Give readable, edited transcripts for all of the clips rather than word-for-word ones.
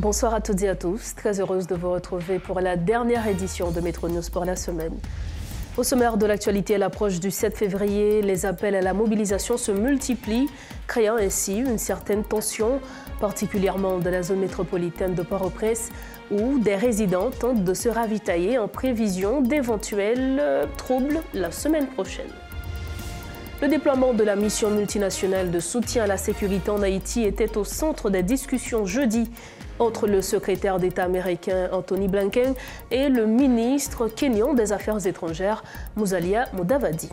Bonsoir à toutes et à tous, très heureuse de vous retrouver pour la dernière édition de Métro News pour la semaine. Au sommaire de l'actualité, à l'approche du 7 février, les appels à la mobilisation se multiplient, créant ainsi une certaine tension, particulièrement dans la zone métropolitaine de Port-au-Prince, où des résidents tentent de se ravitailler en prévision d'éventuels troubles la semaine prochaine. Le déploiement de la mission multinationale de soutien à la sécurité en Haïti était au centre des discussions jeudi entre le secrétaire d'État américain Anthony Blinken et le ministre kényan des Affaires étrangères Musalia Mudavadi.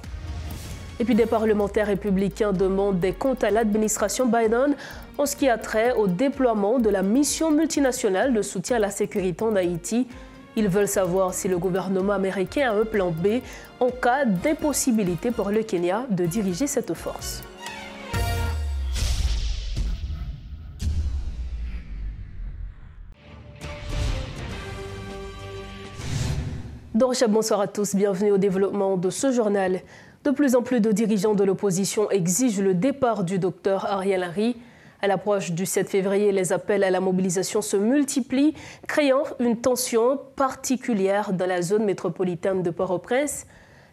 Et puis des parlementaires républicains demandent des comptes à l'administration Biden en ce qui a trait au déploiement de la mission multinationale de soutien à la sécurité en Haïti. Ils veulent savoir si le gouvernement américain a un plan B en cas d'impossibilité pour le Kenya de diriger cette force. Dorcha, bonsoir à tous, bienvenue au développement de ce journal. De plus en plus de dirigeants de l'opposition exigent le départ du docteur Ariel Henry. À l'approche du 7 février, les appels à la mobilisation se multiplient, créant une tension particulière dans la zone métropolitaine de Port-au-Prince.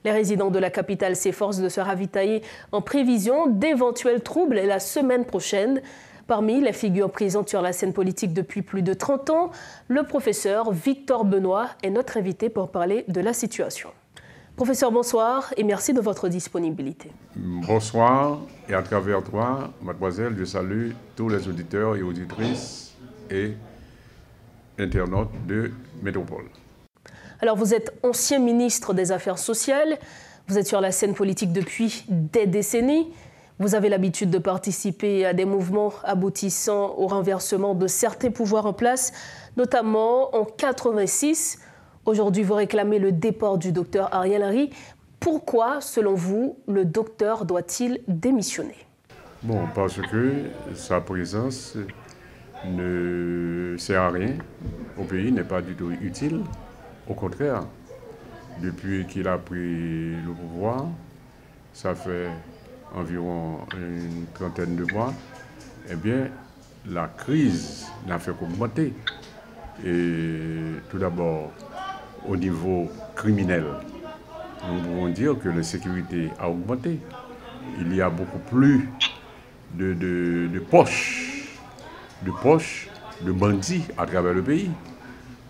Les résidents de la capitale s'efforcent de se ravitailler en prévision d'éventuels troubles la semaine prochaine. Parmi les figures présentes sur la scène politique depuis plus de 30 ans, le professeur Victor Benoît est notre invité pour parler de la situation. Professeur, bonsoir et merci de votre disponibilité. Bonsoir et à travers toi, mademoiselle, je salue tous les auditeurs et auditrices et internautes de Métropole. Alors vous êtes ancien ministre des Affaires sociales, vous êtes sur la scène politique depuis des décennies. Vous avez l'habitude de participer à des mouvements aboutissant au renversement de certains pouvoirs en place, notamment en 1986. Aujourd'hui, vous réclamez le départ du docteur Ariel Henry. Pourquoi, selon vous, le docteur doit-il démissionner? Bon, parce que sa présence ne sert à rien au pays, n'est pas du tout utile. Au contraire, depuis qu'il a pris le pouvoir, ça fait environ une trentaine de mois, eh bien, la crise n'a fait qu'augmenter. Et tout d'abord, au niveau criminel, nous pouvons dire que la sécurité a augmenté. Il y a beaucoup plus de poches de bandits à travers le pays.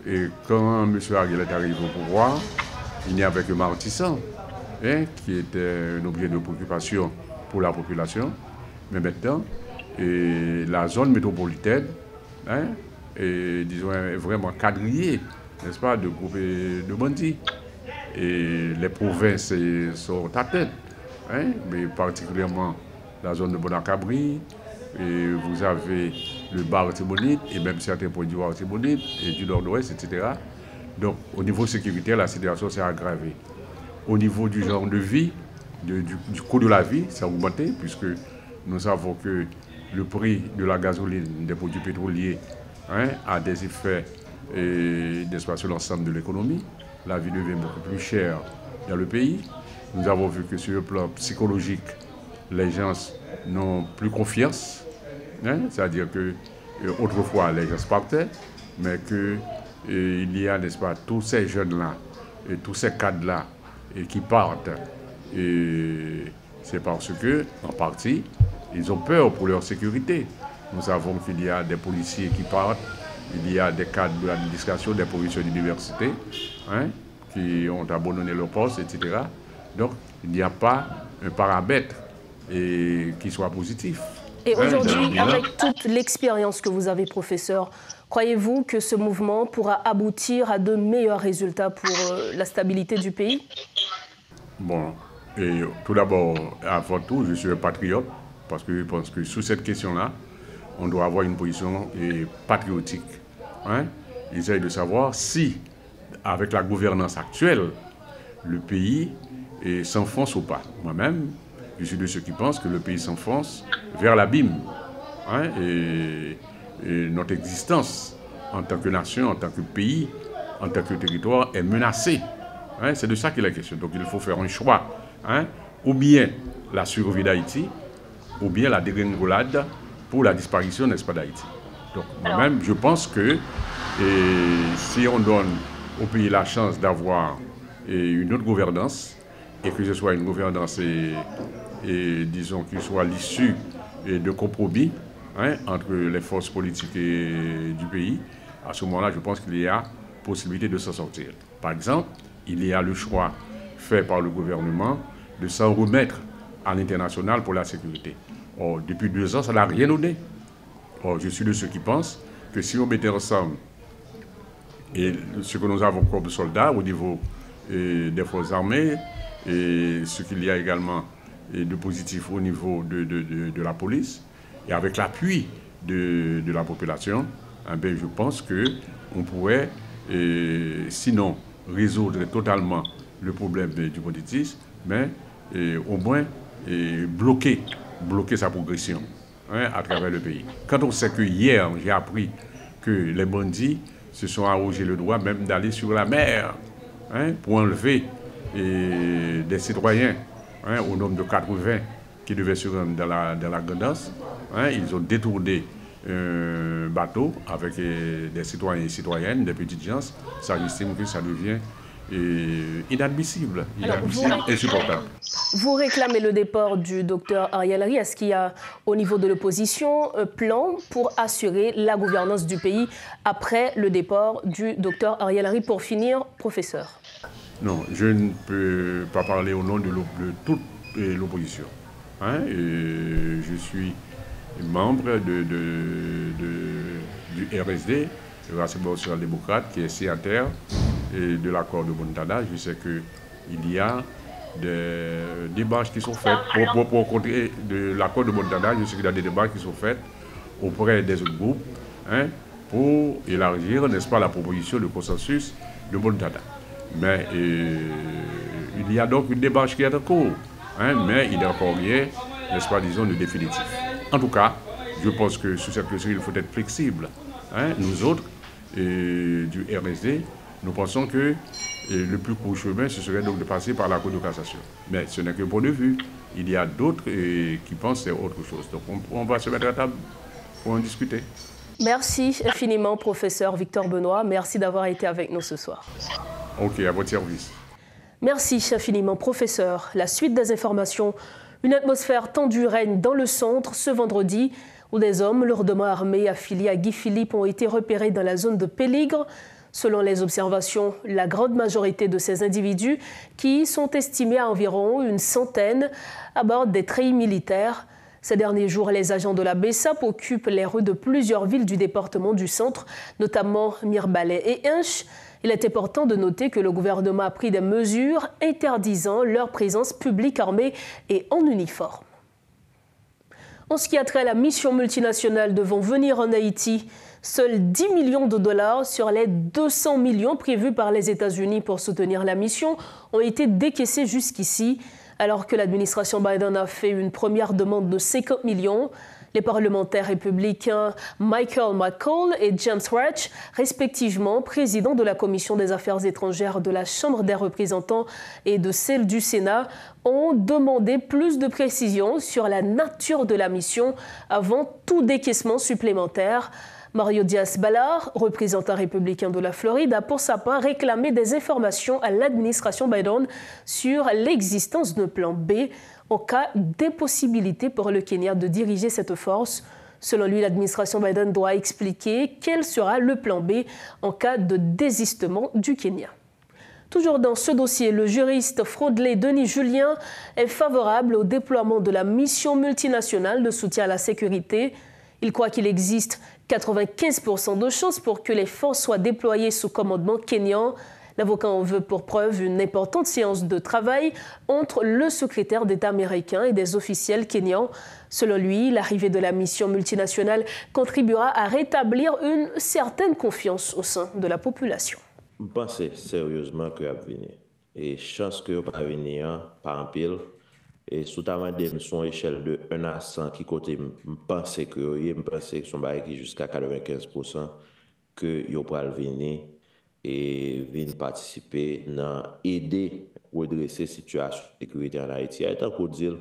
Et quand M. Ariel est arrivé au pouvoir, il n'y avait que Marty San, qui était un objet de préoccupation pour la population. Mais maintenant, la zone métropolitaine est vraiment quadrillée, n'est-ce pas, de groupes de bandits. Et les provinces sont à tête, mais particulièrement la zone de Bonacabri. Et vous avez le bar Artibonite et même certains produits Artibonite et du nord-ouest, etc. Donc, au niveau sécuritaire, la situation s'est aggravée. Au niveau du genre de vie, du coût de la vie, ça a augmenté, puisque nous savons que le prix de la gasoline, des produits pétroliers, a des effets sur l'ensemble de l'économie. La vie devient beaucoup plus chère dans le pays. Nous avons vu que sur le plan psychologique, les gens n'ont plus confiance. C'est-à-dire que autrefois, les gens partaient, mais qu'il y a, n'est-ce pas, tous ces jeunes-là et tous ces cadres-là qui partent. Et c'est parce que, en partie, ils ont peur pour leur sécurité. Nous savons qu'il y a des policiers qui partent, il y a des cadres de l'administration, des professeurs d'université, qui ont abandonné leur poste, etc. Donc, il n'y a pas un paramètre qui soit positif. Et aujourd'hui, avec toute l'expérience que vous avez, professeur, croyez-vous que ce mouvement pourra aboutir à de meilleurs résultats pour la stabilité du pays? Bon, et tout d'abord, avant tout, je suis un patriote, parce que je pense que sur cette question-là, on doit avoir une position patriotique. Il s'agit de savoir si, avec la gouvernance actuelle, le pays s'enfonce ou pas. Moi-même, je suis de ceux qui pensent que le pays s'enfonce vers l'abîme. Et notre existence en tant que nation, en tant que pays, en tant que territoire est menacée. C'est de ça qu'il est question. Donc il faut faire un choix. Ou bien la survie d'Haïti, ou bien la dégringolade pour la disparition, n'est-ce pas, d'Haïti. Donc moi-même, je pense que si on donne au pays la chance d'avoir une autre gouvernance, et que ce soit une gouvernance, disons, qui soit l'issue de compromis entre les forces politiques du pays, à ce moment-là, je pense qu'il y a possibilité de s'en sortir. Par exemple, il y a le choix fait par le gouvernement de s'en remettre à l'international pour la sécurité. Or, depuis 2 ans, ça n'a rien donné. Or, je suis de ceux qui pensent que si on mettait ensemble ce que nous avons comme soldats au niveau des forces armées, et ce qu'il y a également de positif au niveau de la police, et avec l'appui de la population, je pense qu'on pourrait, sinon résoudre totalement le problème du banditisme, mais au moins bloquer sa progression à travers le pays. Quand on sait que hier, j'ai appris que les bandits se sont arrogés le droit même d'aller sur la mer pour enlever des citoyens au nombre de 80 qui devaient se rendre dans la Grand'Anse. Ils ont détourné un bateau avec des citoyens et citoyennes, des petites gens. Ça, j'estime que ça devient inadmissible, insupportable. Vous réclamez le départ du docteur Ariel Henry. Est-ce qu'il y a au niveau de l'opposition un plan pour assurer la gouvernance du pays après le départ du docteur Ariel Henry? Pour finir, professeur. Non, je ne peux pas parler au nom de toute l'opposition. Je suis membre du RSD, le Rassemblement social-démocrate, qui est signataire de l'accord de Bontada. Je sais qu'il y a des démarches qui sont faites pour contrer l'accord de Bontada. Je sais qu'il y a des démarches qui sont faites auprès des autres groupes pour élargir, n'est-ce pas, la proposition de consensus de Bontada. Mais il y a donc une démarche qui est en cours, mais il n'y a encore rien, n'est-ce pas, disons, de définitif. En tout cas, je pense que sur cette question, il faut être flexible. Nous autres, du RSD, nous pensons que le plus court chemin, ce serait donc de passer par la Cour de cassation. Mais ce n'est qu'un point de vue. Il y a d'autres qui pensent que c'est autre chose. Donc on va se mettre à table pour en discuter. Merci infiniment, professeur Victor Benoît. Merci d'avoir été avec nous ce soir. OK, à votre service. Merci infiniment, professeur. La suite des informations. Une atmosphère tendue règne dans le centre ce vendredi, où des hommes lourdement armés affiliés à Guy Philippe ont été repérés dans la zone de Péligre. Selon les observations, la grande majorité de ces individus, qui sont estimés à environ une centaine, abordent des treillis militaires. Ces derniers jours, les agents de la BESAP occupent les rues de plusieurs villes du département du centre, notamment Mirbalais et Hinche. Il est important de noter que le gouvernement a pris des mesures interdisant leur présence publique armée et en uniforme. En ce qui a trait à la mission multinationale devant venir en Haïti, seuls 10 millions de dollars sur les 200 millions prévus par les États-Unis pour soutenir la mission ont été décaissés jusqu'ici, alors que l'administration Biden a fait une première demande de 50 millions. Les parlementaires républicains Michael McCall et James Ratch, respectivement présidents de la Commission des Affaires étrangères de la Chambre des représentants et de celle du Sénat, ont demandé plus de précisions sur la nature de la mission avant tout décaissement supplémentaire. Mario Diaz-Balart, représentant républicain de la Floride, a pour sa part réclamé des informations à l'administration Biden sur l'existence d'un plan B au cas d'impossibilité pour le Kenya de diriger cette force. Selon lui, l'administration Biden doit expliquer quel sera le plan B en cas de désistement du Kenya. Toujours dans ce dossier, le juriste Frodelé Denis Julien est favorable au déploiement de la mission multinationale de soutien à la sécurité. Il croit qu'il existe 95% de chances pour que les forces soient déployées sous commandement kényan. L'avocat en veut pour preuve une importante séance de travail entre le secrétaire d'État américain et des officiels kényans. Selon lui, l'arrivée de la mission multinationale contribuera à rétablir une certaine confiance au sein de la population. Je pense sérieusement que va venir. Et chance que va venir par un pile. Et sous ta main, son échelle de 1 à 100 qui côté, je pense que son bail qui jusqu'à 95% que yo pral venir et venir participer dans aider redresser situation de sécurité en Haïti. Étant pour dire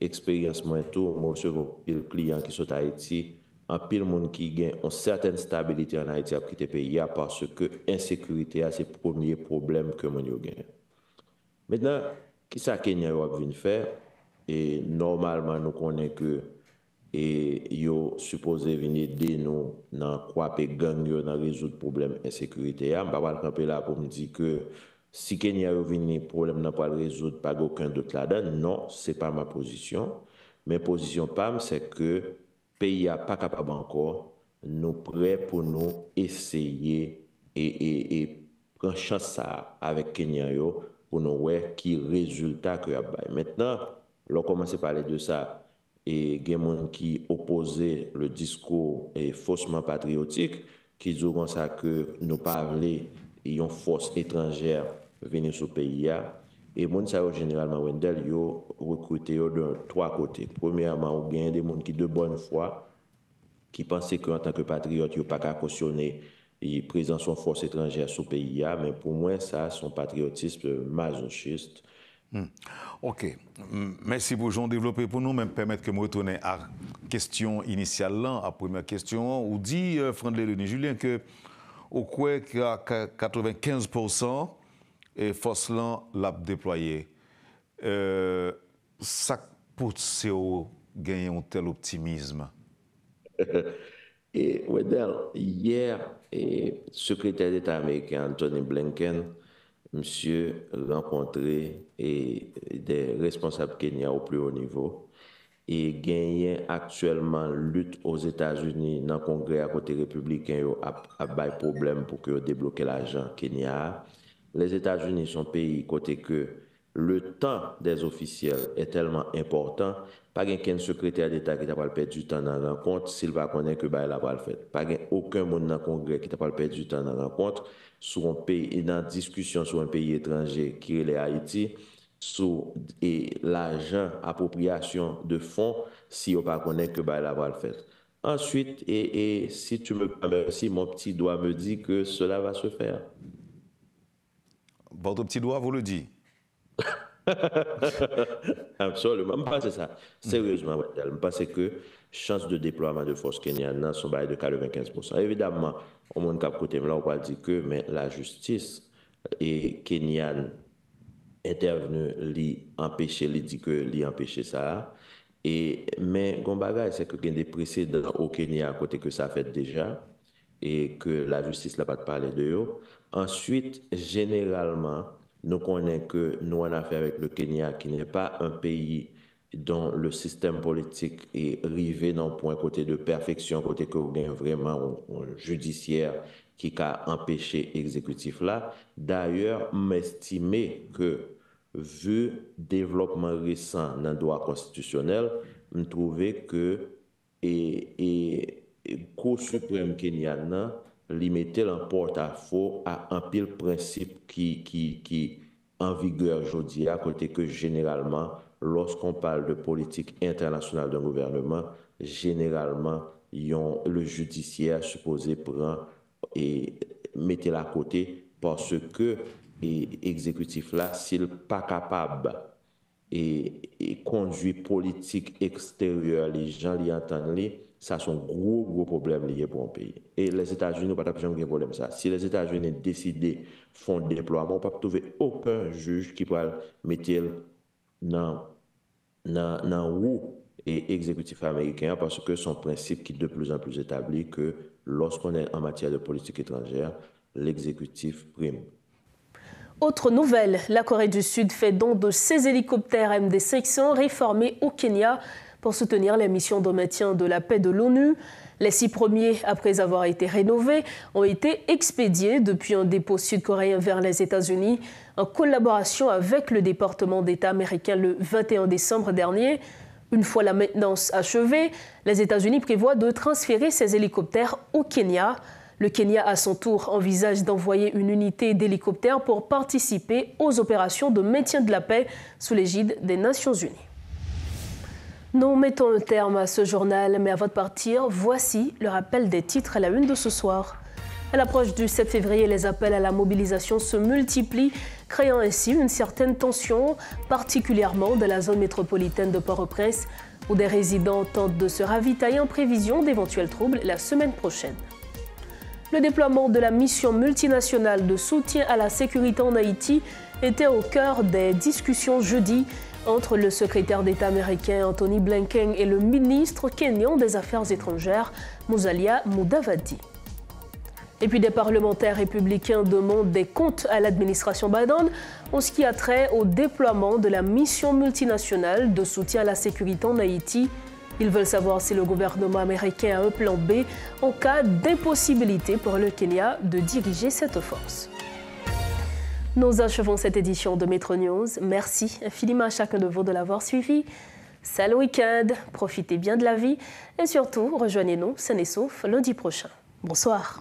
expérience moi tout, moi je le client qui sont à Haïti en pile monde qui gagne une certaine stabilité en Haïti à quitter le pays parce que l'insécurité c'est le premier problème que nous gagne. Maintenant, qui ça Kenya a venu faire? Et normalement, nous connaissons que yo supposé venir aider nous dans quoi gang dans résoudre le problème d'insécurité. Je ne vais pas camper là pour me dire que si Kenya a venu problème n'a pas le résoudre pas aucun d'autre là-dedans. Non, ce n'est pas ma position. Ma position PAM, c'est que le pays n'est pas capable encore, nous prêts pour nous essayer et prendre chance avec Kenya pour nous voir qui résultat que y a. Maintenant, on commence à parler de ça et il y a des gens qui opposaient le discours faussement patriotique, qui disent comme ça que nous parlons une force étrangère venir sur le pays. Et les gens, généralement, Wendell, ils ont recruté de trois côtés. Premièrement, il y a des gens qui de bonne foi, qui pensent qu'en tant que patriote, ils n'ont pas qu'à cautionner la présence de force étrangère sur le pays. Mais pour moi, ça, c'est un patriotisme masochiste. OK. Merci pour Jean développer pour nous, mais permettre que je retourne à la question initiale, à la première question. Où dit Frandley Denis Julien que au quoi qu'il y a 95% et force l'a déployé. Ça pousse au gagner un tel optimisme. Et Wedel, hier, le secrétaire d'État américain Anthony Blinken, monsieur rencontré des responsables kenyans au plus haut niveau et gagné actuellement lutte aux États-Unis dans le Congrès à côté républicain à des problèmes pour que débloquer l'argent Kenya. Les États-Unis sont pays côté que le temps des officiels est tellement important, pas qu'un secrétaire d'État qui n'a pas perdu du temps dans la rencontre s'il va connaître que il a pas le fait. Pas aucun monde dans le Congrès qui n'a pas perdu du temps dans la rencontre sur un pays dans discussion sur un pays étranger qui est Haïti sur l'argent appropriation de fonds si on pas connaît que il a pas le fait. Ensuite et si tu me permets, si mon petit doigt me dit que cela va se faire. Votre petit doigt vous le dit. Absolument, pas c'est ça. Sérieusement, je pense que chance de déploiement de force kenyane sont de 95%. Évidemment, au monde cap côté là, on va dire que mais la justice et kenyane intervenue li empêcher, li dit que li empêcher ça. Mais Gombaga, c'est que il y a des précédents au Kenya à côté que ça fait déjà et que la justice n'a pas de parler de eux. Ensuite, généralement, nous connaissons que nous avons affaire avec le Kenya, qui n'est pas un pays dont le système politique est arrivé dans le point côté de perfection, côté que vous avez vraiment un judiciaire qui a empêché l'exécutif là. D'ailleurs, m'estimer que, vu le développement récent dans le droit constitutionnel, je trouvais que la Cour suprême kenyane li mettait en porte-à-faux à un pile principe qui en vigueur aujourd'hui, à côté que généralement, lorsqu'on parle de politique internationale d'un gouvernement, généralement, le judiciaire supposé prend et mettre à côté parce que l'exécutif là, s'il n'est pas capable et conduire politique extérieure, les gens l'y entendent, ça c'est un gros problème lié pour un pays. Et les États-Unis n'ont pas jamais de problème ça. Si les États-Unis décident de faire un déploiement, on ne peut pas trouver aucun juge qui pourra mettre dans roue et exécutif américain parce que son principe qui est de plus en plus établi que lorsqu'on est en matière de politique étrangère, l'exécutif prime. Autre nouvelle, la Corée du Sud fait don de ses hélicoptères MD-500 réformés au Kenya pour soutenir les missions de maintien de la paix de l'ONU. Les 6 premiers, après avoir été rénovés, ont été expédiés depuis un dépôt sud-coréen vers les États-Unis en collaboration avec le département d'État américain le 21 décembre dernier. Une fois la maintenance achevée, les États-Unis prévoient de transférer ces hélicoptères au Kenya. Le Kenya, à son tour, envisage d'envoyer une unité d'hélicoptères pour participer aux opérations de maintien de la paix sous l'égide des Nations Unies. Nous mettons un terme à ce journal, mais avant de partir, voici le rappel des titres à la une de ce soir. À l'approche du 7 février, les appels à la mobilisation se multiplient, créant ainsi une certaine tension, particulièrement dans la zone métropolitaine de Port-au-Prince, où des résidents tentent de se ravitailler en prévision d'éventuels troubles la semaine prochaine. Le déploiement de la mission multinationale de soutien à la sécurité en Haïti était au cœur des discussions jeudi entre le secrétaire d'État américain Anthony Blinken et le ministre kényan des Affaires étrangères Musalia Mudavadi. Et puis des parlementaires républicains demandent des comptes à l'administration Biden en ce qui a trait au déploiement de la mission multinationale de soutien à la sécurité en Haïti. Ils veulent savoir si le gouvernement américain a un plan B en cas d'impossibilité pour le Kenya de diriger cette force. Nous achevons cette édition de Metro News. Merci infiniment à chacun de vous de l'avoir suivi. C'est le week-end, profitez bien de la vie et surtout, rejoignez-nous, sain et sauf, lundi prochain. Bonsoir.